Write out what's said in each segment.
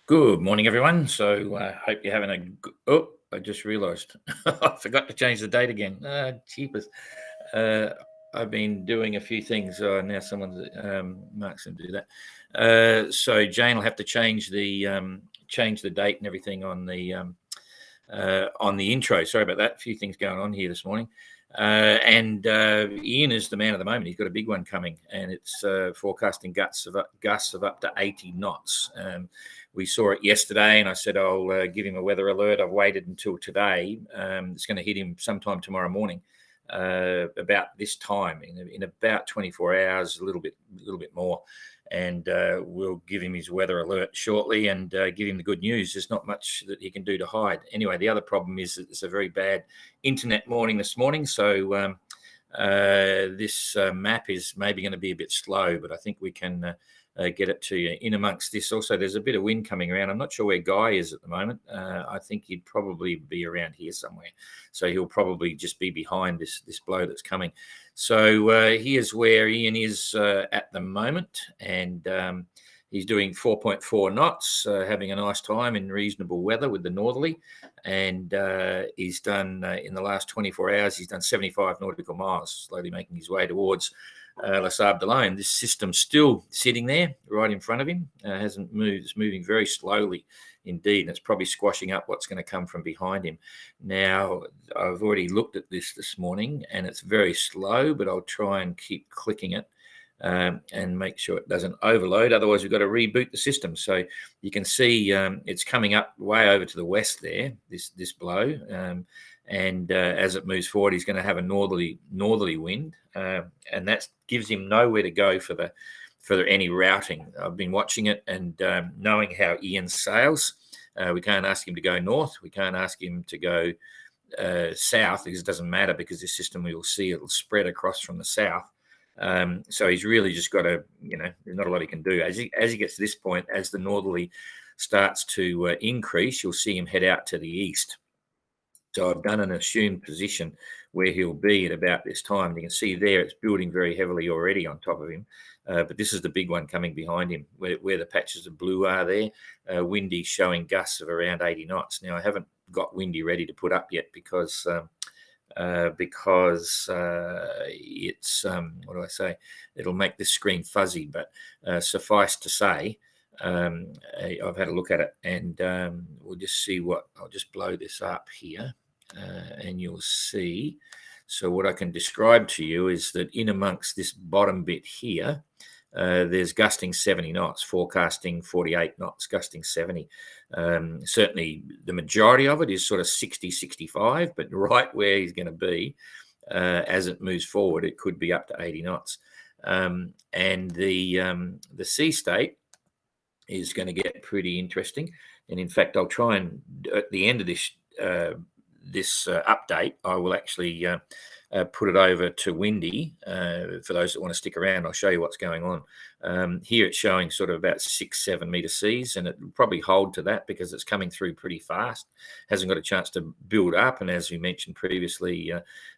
Good morning, everyone. So, hope you're having a oh, I just realised I forgot to change the date again. Cheapers. Uh, I've been doing a few things. Now someone's Mark's going to do that. So Jane will have to change the date and everything on the intro. Sorry about that. A few things going on here this morning. And Ian is the man of the moment. He's got a big one coming, and it's forecasting gusts of up to 80 knots. We saw it yesterday, and I said I'll give him a weather alert. I've waited until today. It's going to hit him sometime tomorrow morning, about this time in about 24 hours, a little bit more. And we'll give him his weather alert shortly and give him the good news. There's not much that he can do to hide. Anyway, the other problem is that it's a very bad internet morning this morning. So this map is maybe going to be a bit slow, but I think we can get it to you. In amongst this also, there's a bit of wind coming around. I'm not sure where Guy is at the moment. I think he'd probably be around here somewhere. So he'll probably just be behind this blow that's coming. So here's where Ian is at the moment, and he's doing 4.4 knots, having a nice time in reasonable weather with the northerly, and he's done, in the last 24 hours, he's done 75 nautical miles, slowly making his way towards Les Sables d'Olonne. This system's still sitting there right in front of him, hasn't moved. It's moving very slowly indeed, and it's probably squashing up what's going to come from behind him. Now, I've already looked at this morning, and it's very slow, but I'll try and keep clicking it and make sure it doesn't overload. Otherwise, we've got to reboot the system. So you can see it's coming up way over to the west there, this blow. And as it moves forward, he's going to have a northerly wind, and that gives him nowhere to go for any routing. I've been watching it and knowing how Ian sails. We can't ask him to go north. We can't ask him to go south, because it doesn't matter, because this system, we will see, it'll spread across from the south. So he's really just got to, there's not a lot he can do. As he gets to this point, as the northerly starts to increase, you'll see him head out to the east. So I've done an assumed position where he'll be at about this time. You can see there it's building very heavily already on top of him. But this is the big one coming behind him, where the patches of blue are there. Windy showing gusts of around 80 knots. Now, I haven't got windy ready to put up yet because it's, what do I say? It'll make this screen fuzzy, but suffice to say, I've had a look at it, and we'll just see I'll just blow this up here, and you'll see. So what I can describe to you is that in amongst this bottom bit here, there's gusting 70 knots, forecasting 48 knots, gusting 70. Certainly the majority of it is sort of 60, 65, but right where he's going to be as it moves forward, it could be up to 80 knots. And the sea state is going to get pretty interesting. And in fact, I'll try and, at the end of this update, I will actually put it over to windy. For those that want to stick around, I'll show you what's going on. Here it's showing sort of about 6-7 meter seas, and it will probably hold to that because it's coming through pretty fast. Hasn't got a chance to build up, and as we mentioned previously,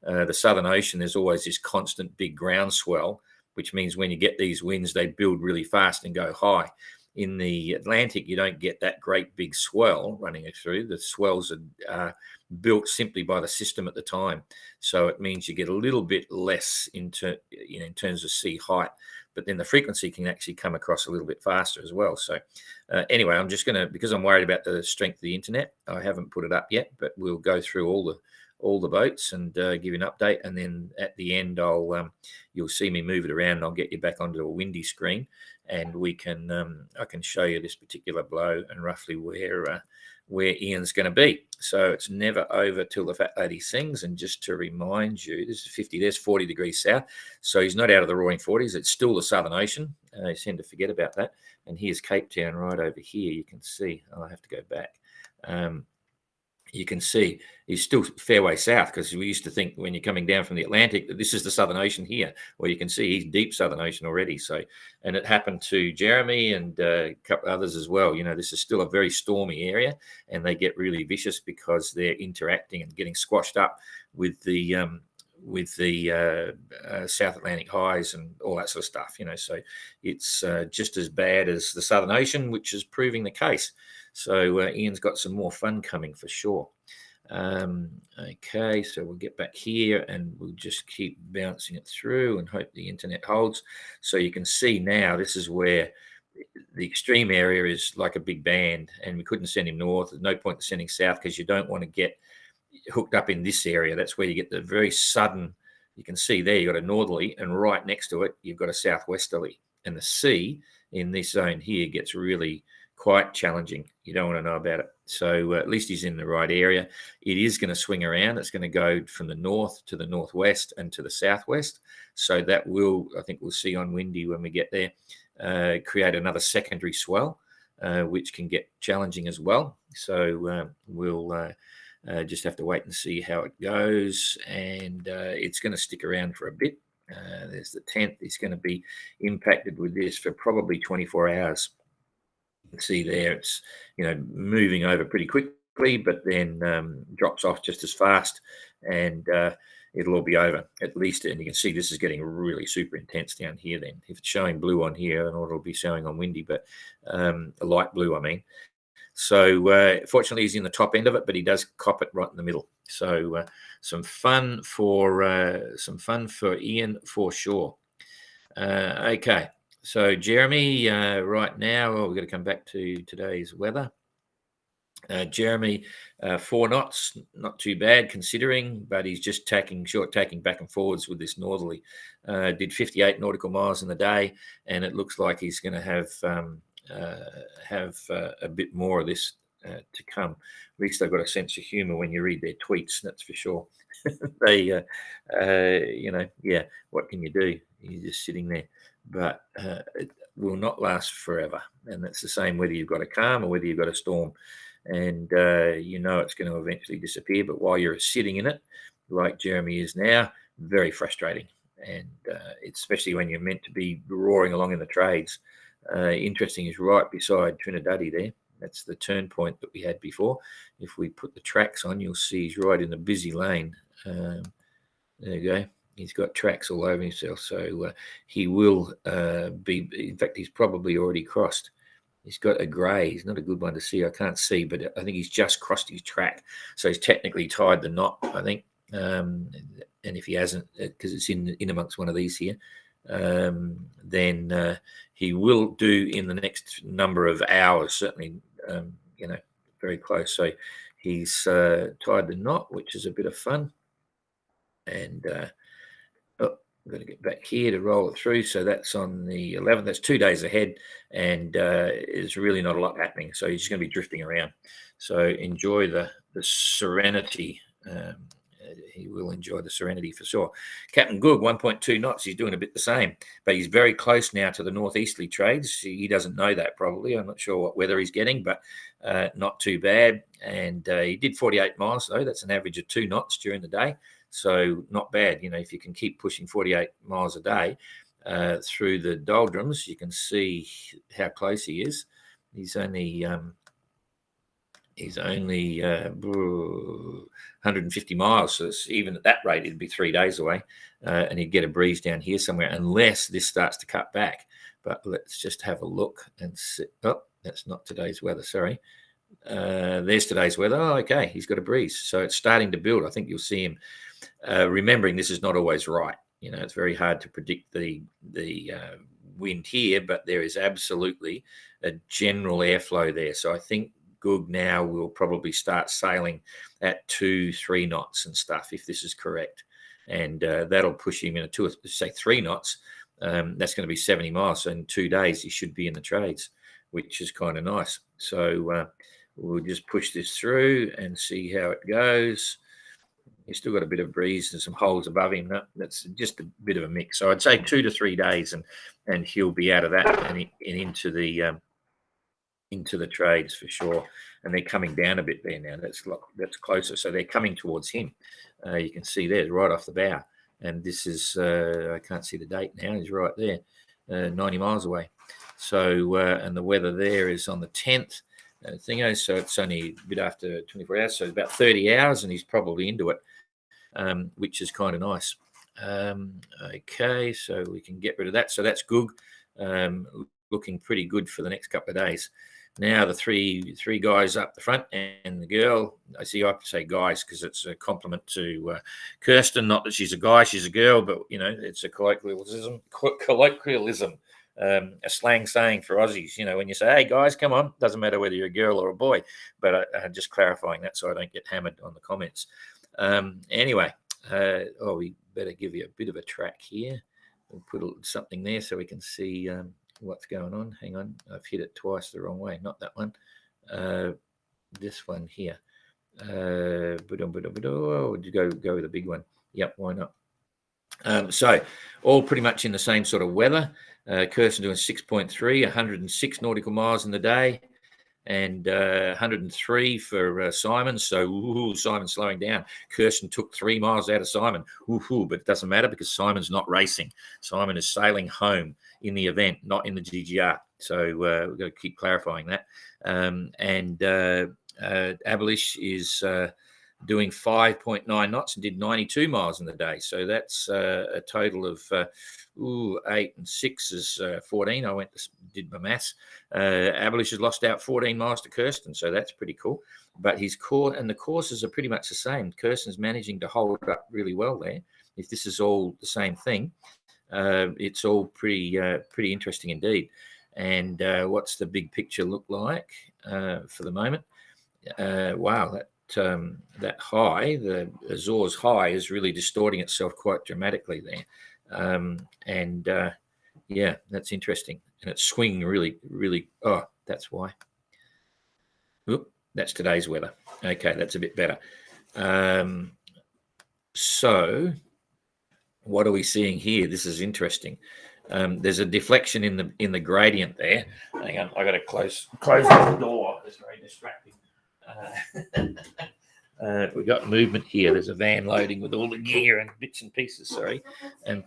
the Southern Ocean, there's always this constant big ground swell, which means when you get these winds, they build really fast and go high. In the Atlantic, you don't get that great big swell running through. The swells are built simply by the system at the time. So it means you get a little bit less in terms of sea height, but then the frequency can actually come across a little bit faster as well. So anyway, I'm just going to, because I'm worried about the strength of the internet, I haven't put it up yet, but we'll go through all the boats and give you an update. And then at the end, you'll see me move it around, and I'll get you back onto a windy screen, and I can show you this particular blow and roughly where Ian's going to be. So it's never over till the fat lady sings. And just to remind you, this is 50, there's 40 degrees south. So he's not out of the roaring 40s. It's still the Southern Ocean. I tend to forget about that. And here's Cape Town right over here. You can see, I have to go back. You can see he's still fairway south, because we used to think when you're coming down from the Atlantic that this is the Southern Ocean here. Well, you can see he's deep Southern Ocean already. So, and it happened to Jeremy and a couple others as well. This is still a very stormy area, and they get really vicious because they're interacting and getting squashed up with the with the South Atlantic highs and all that sort of stuff, so it's just as bad as the Southern Ocean, which is proving the case. So Ian's got some more fun coming for sure. Okay, so we'll get back here and we'll just keep bouncing it through and hope the internet holds. So you can see now this is where the extreme area is like a big band, and we couldn't send him north. There's no point in sending south because you don't want to get hooked up in this area. That's where you get the very sudden, you can see there you've got a northerly, and right next to it you've got a southwesterly, and the sea in this zone here gets really quite challenging. You don't want to know about it. So at least he's in the right area. It is going to swing around. It's going to go from the north to the northwest and to the southwest. So that will, I think we'll see on windy when we get there, create another secondary swell, which can get challenging as well. So we'll just have to wait and see how it goes. And it's going to stick around for a bit. There's the 10th. He's going to be impacted with this for probably 24 hours. See there, it's moving over pretty quickly, but then drops off just as fast, and it'll all be over at least. And you can see this is getting really super intense down here. Then, if it's showing blue on here, then it'll be showing on windy, but a light blue, I mean. So fortunately, he's in the top end of it, but he does cop it right in the middle. So some fun for Ian for sure. Okay. So Jeremy, right now, we've got to come back to today's weather. Jeremy, 4 knots, not too bad considering, but he's just short tacking back and forwards with this northerly. Did 58 nautical miles in the day, and it looks like he's going to have a bit more of this to come. At least they've got a sense of humour when you read their tweets, that's for sure. They, what can you do? You're just sitting there. But it will not last forever. And that's the same whether you've got a calm or whether you've got a storm. And it's going to eventually disappear. But while you're sitting in it, like Jeremy is now, very frustrating. And especially when you're meant to be roaring along in the trades. Interesting is right beside Trinidadi there. That's the turn point that we had before. If we put the tracks on, you'll see he's right in the busy lane. There you go. He's got tracks all over himself, so he will be. In fact, he's probably already crossed. He's got a grey. He's not a good one to see. I can't see, but I think he's just crossed his track. So he's technically tied the knot, I think. And if he hasn't, because it's in amongst one of these here, then he will do in the next number of hours, certainly, very close. So he's tied the knot, which is a bit of fun. And I'm going to get back here to roll it through. So that's on the 11th. That's 2 days ahead, and there's really not a lot happening. So he's just going to be drifting around. So enjoy the serenity. He will enjoy the serenity for sure. Captain Goog, 1.2 knots. He's doing a bit the same, but he's very close now to the northeasterly trades. He doesn't know that probably. I'm not sure what weather he's getting, but not too bad. And he did 48 miles, though. That's an average of 2 knots during the day. So not bad. If you can keep pushing 48 miles a day through the doldrums, you can see how close he is. He's only 150 miles. So it's, even at that rate, it'd be 3 days away, and he'd get a breeze down here somewhere, unless this starts to cut back. But let's just have a look and see. Oh, that's not today's weather. Sorry. There's today's weather. Oh, okay. He's got a breeze. So it's starting to build. I think you'll see him. Remembering this is not always right. It's very hard to predict the wind here, but there is absolutely a general airflow there. So I think Goog now will probably start sailing at 2-3 knots and stuff, if this is correct. And that'll push him in 3 knots. That's going to be 70 miles. So in 2 days, he should be in the trades, which is kind of nice. So we'll just push this through and see how it goes. He's still got a bit of breeze and some holes above him. That's just a bit of a mix. So I'd say 2 to 3 days, and he'll be out of that and into the trades for sure. And they're coming down a bit there now. That's closer. So they're coming towards him. You can see there right off the bow. And this is, I can't see the date now. He's right there, 90 miles away. So, and the weather there is on the 10th. So it's only a bit after 24 hours. So about 30 hours, and he's probably into it. which is kind of nice. Okay, so we can get rid of that. So that's good. Looking pretty good for the next couple of days. Now the three guys up the front and the girl. I have to say guys because it's a compliment to Kirsten. Not that she's a guy, she's a girl, but it's a colloquialism. A slang saying for Aussies. When you say, "Hey guys, come on," doesn't matter whether you're a girl or a boy. But just clarifying that so I don't get hammered on the comments. Anyway, we better give you a bit of a track here. We'll put something there so we can see what's going on. Hang on, I've hit it twice the wrong way. Not that one. This one here. Go with the big one. Yep, why not? So all pretty much in the same sort of weather. Kirsten doing 6.3, 106 nautical miles in the day, and 103 for Simon. So Simon slowing down. Kirsten took 3 miles out of Simon. But it doesn't matter because Simon's not racing. Simon is sailing home in the event, not in the GGR. So we've got to keep clarifying that. Abelish is doing 5.9 knots and did 92 miles in the day. So that's a total of 8 and 6 is 14. I did my maths. Abelish has lost out 14 miles to Kirsten, so that's pretty cool. But his core and the courses are pretty much the same. Kirsten's managing to hold up really well there. If this is all the same thing, it's all pretty interesting indeed. And what's the big picture look like for the moment? Wow, that high, the Azores high, is really distorting itself quite dramatically there. Yeah, that's interesting. And it's swinging really, really. Oh, that's why. Oop, that's today's weather. Okay, that's a bit better. So what are we seeing here? This is interesting. There's a deflection in the gradient there. Hang on, I got to close the door. It's very distracting. We got movement here. There's a van loading with all the gear and bits and pieces. Sorry, and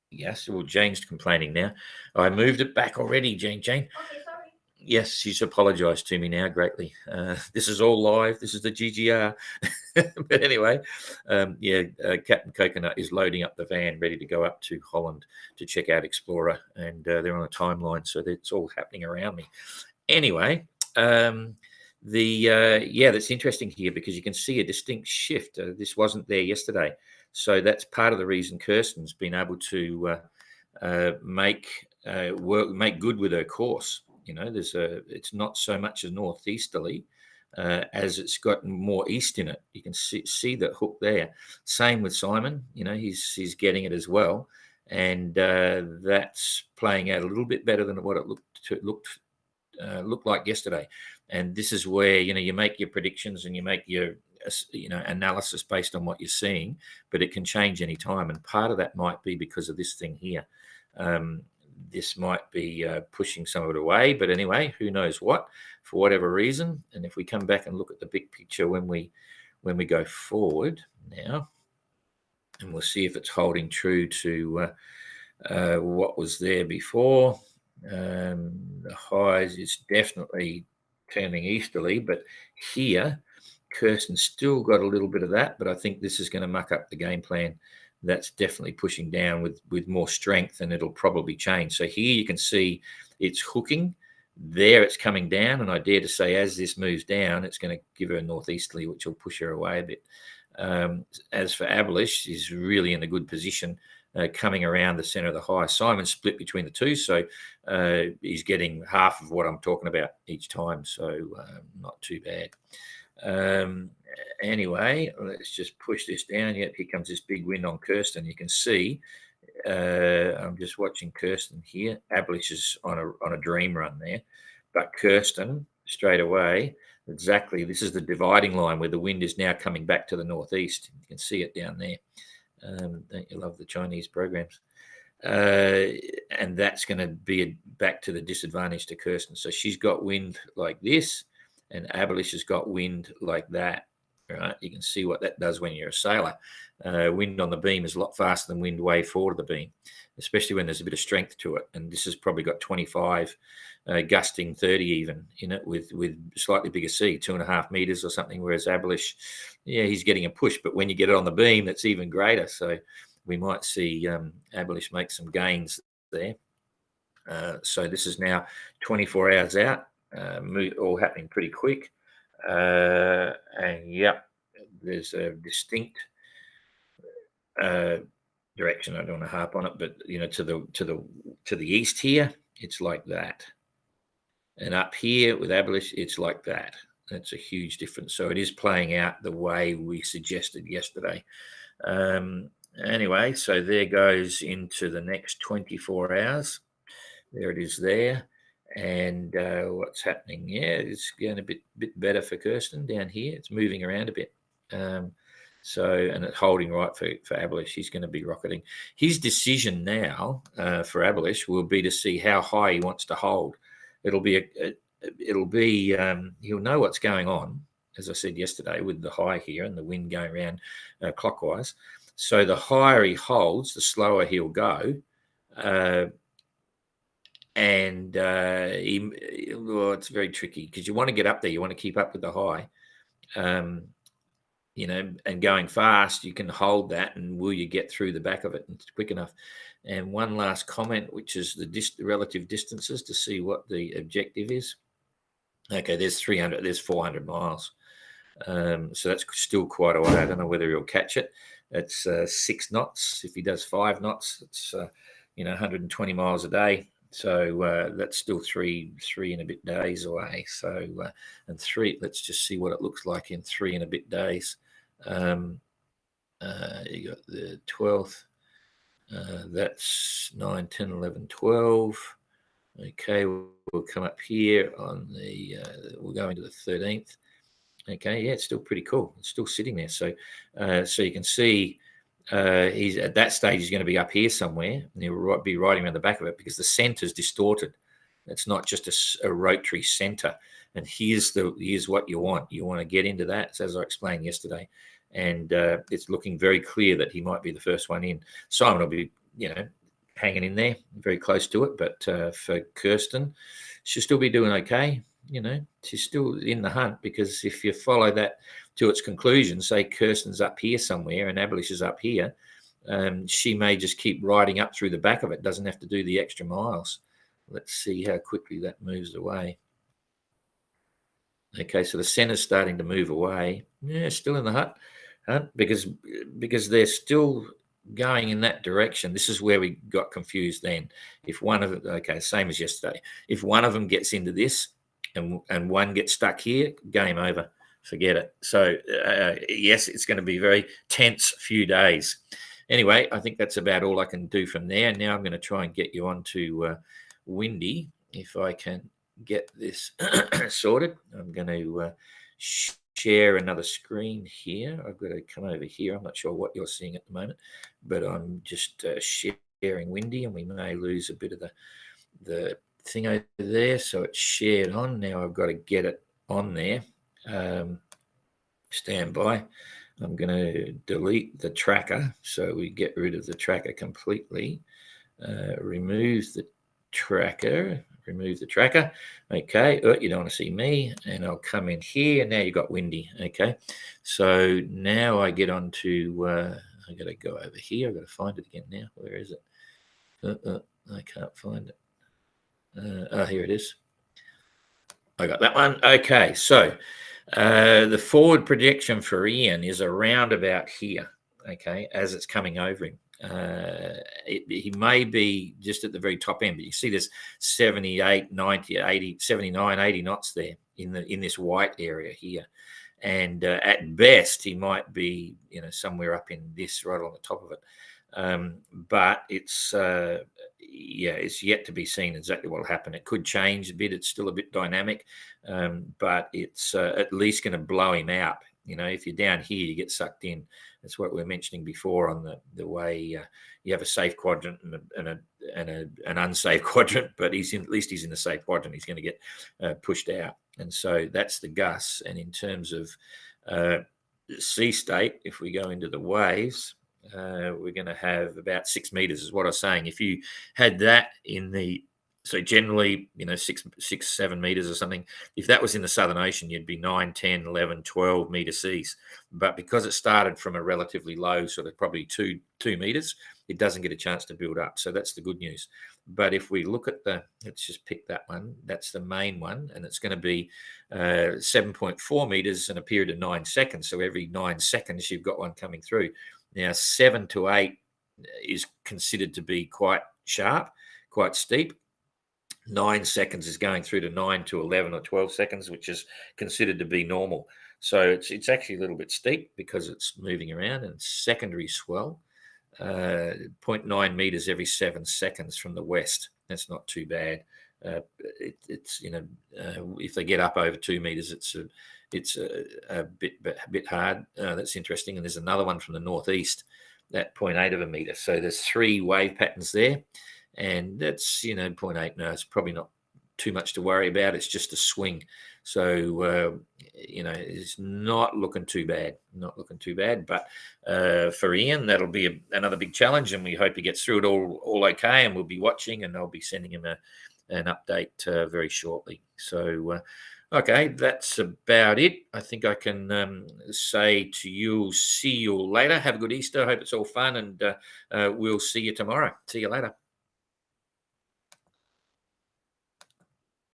yes. Well, Jane's complaining now. I moved it back already, Jane. Okay, sorry. Yes, she's apologised to me now greatly. This is all live. This is the GGR. But anyway, Captain Coconut is loading up the van, ready to go up to Holland to check out Explorer, and they're on a timeline, so it's all happening around me. Anyway. That's interesting here because you can see a distinct shift. This wasn't there yesterday, so that's part of the reason Kirsten's been able to make good with her course. It's not so much a northeasterly as it's got more east in it. You can see the hook there. Same with Simon. He's getting it as well, and that's playing out a little bit better than what it looked like yesterday. And this is where you make your predictions and you make your analysis based on what you're seeing, but it can change any time. And part of that might be because of this thing here. This might be pushing some of it away, but anyway, who knows what, for whatever reason. And if we come back and look at the big picture when we go forward now, and we'll see if it's holding true to what was there before. The highs is definitely turning easterly, but here Kirsten's still got a little bit of that, but I think this is going to muck up the game plan. That's definitely pushing down with more strength, and it'll probably change. So here you can see it's hooking. There it's coming down, and I dare to say as this moves down, it's going to give her a northeasterly, which will push her away a bit. As for Abelish, she's really in a good position. Coming around the center of the high. Simon's split between the two, so he's getting half of what I'm talking about each time, so not too bad. Anyway, let's just push this down. Yep, here comes this big wind on Kirsten. You can see, I'm just watching Kirsten here. Abelish is on a dream run there, but Kirsten straight away, exactly, this is the dividing line where the wind is now coming back to the northeast. You can see it down there. Don't you love the Chinese programs? And that's going to be back to the disadvantage to Kirsten. So she's got wind like this, and Abelish has got wind like that. right? You can see what that does when you're a sailor. Wind on the beam is a lot faster than wind way forward of the beam, especially when there's a bit of strength to it. And this has probably got 25, gusting 30 even in it, with slightly bigger sea, 2.5 meters or something. Whereas Abelish, yeah, he's getting a push, but when you get it on the beam, that's even greater. So we might see Abelish make some gains there. So this is now 24 hours out, all happening pretty quick. And yeah, there's a distinct direction. I don't want to harp on it, but to the east here, it's like that, and up here with Abelish, it's like that. That's a huge difference. So it is playing out the way we suggested yesterday. Anyway, so there goes into the next 24 hours. There it is there. And what's happening? Yeah, it's getting a bit better for Kirsten down here. It's moving around a bit. And it's holding right for Abelish. He's going to be rocketing. His decision now for Abelish will be to see how high he wants to hold. He'll know what's going on, as I said yesterday, with the high here and the wind going around clockwise. So the higher he holds, the slower he'll go. It's very tricky because you want to get up there. You want to keep up with the high, and going fast, you can hold that, and will you get through the back of it quick enough? And one last comment, which is the relative distances to see what the objective is. Okay, there's 300, there's 400 miles. So that's still quite a way. I don't know whether he'll catch it. It's 6 knots. If he does 5 knots, it's 120 miles a day. So that's still three and a bit days away. So and 3, let's just see what it looks like in 3 and a bit days. You got the 12th. That's 9, 10, 11, 12. Okay, we'll come up here on we'll go into the 13th. Okay, yeah, it's still pretty cool. It's still sitting there. So you can see he's at that stage. He's going to be up here somewhere, and he'll be riding around the back of it because the center's distorted. It's not just a rotary center. And here's what you want. You want to get into that, as I explained yesterday. And it's looking very clear that he might be the first one in. Simon will be, hanging in there, very close to it. But for Kirsten, she'll still be doing okay. She's still in the hunt, because if you follow that to its conclusion, say Kirsten's up here somewhere and Abelish is up here, she may just keep riding up through the back of it, doesn't have to do the extra miles. Let's see how quickly that moves away. Okay, so the center's starting to move away. Yeah, still in the hunt, because they're still going in that direction. This is where we got confused then. If one of them, okay, same as yesterday, if one of them gets into this and one gets stuck here, game over, forget it. So yes, it's going to be very tense few days. Anyway, I think that's about all I can do from there. Now I'm going to try and get you onto Windy, if I can get this sorted. I'm going to share another screen here. I've got to come over here. I'm not sure what you're seeing at the moment, but I'm just sharing Windy, and we may lose a bit of the thing over there. So it's shared on. Now I've got to get it on there. Stand by. I'm going to delete the tracker, so we get rid of the tracker completely. Remove the tracker. Okay, you don't want to see me, and I'll come in here. Now you've got Windy. Okay, so now I get on to I got to go over here. I've got to find it again now. Where is it? I can't find it. Here it is. I got that one. Okay, so the forward projection for Ian is around about here. Okay, as it's coming over him. He may be just at the very top end, but you see there's 78, 90, 80, 79, 80 knots there in this white area here. And at best, he might be, somewhere up in this, right on the top of it. But it's yet to be seen exactly what will happen. It could change a bit. It's still a bit dynamic, but it's at least going to blow him out. If you're down here, you get sucked in. That's what we were mentioning before on the way you have a safe quadrant and an unsafe quadrant, but at least he's in the safe quadrant. He's going to get pushed out. And so that's the Gus. And in terms of sea state, if we go into the waves, we're going to have about 6 meters, is what I was saying. If you had that in the, so generally, 6, 7 meters or something. If that was in the Southern Ocean, you'd be 9, 10, 11, 12 meter seas. But because it started from a relatively low, sort of probably 2 meters, it doesn't get a chance to build up. So that's the good news. But if we look at let's just pick that one. That's the main one, and it's going to be 7.4 meters in a period of 9 seconds. So every 9 seconds, you've got one coming through. Now, 7 to 8 is considered to be quite sharp, quite steep. 9 seconds is going through to 9 to 11 or 12 seconds, which is considered to be normal. So it's actually a little bit steep because it's moving around. And secondary swell, 0.9 meters every 7 seconds from the west. That's not too bad. It's if they get up over 2 meters, it's a bit hard. That's interesting. And there's another one from the northeast, at 0.8 of a meter. So there's 3 wave patterns there. And that's, 0.8. No, it's probably not too much to worry about. It's just a swing. So, it's not looking too bad. Not looking too bad. But for Ian, that'll be another big challenge. And we hope he gets through it all okay. And we'll be watching, and I'll be sending him an update very shortly. So, okay, that's about it. I think I can say to you, see you later. Have a good Easter. Hope it's all fun. And we'll see you tomorrow. See you later.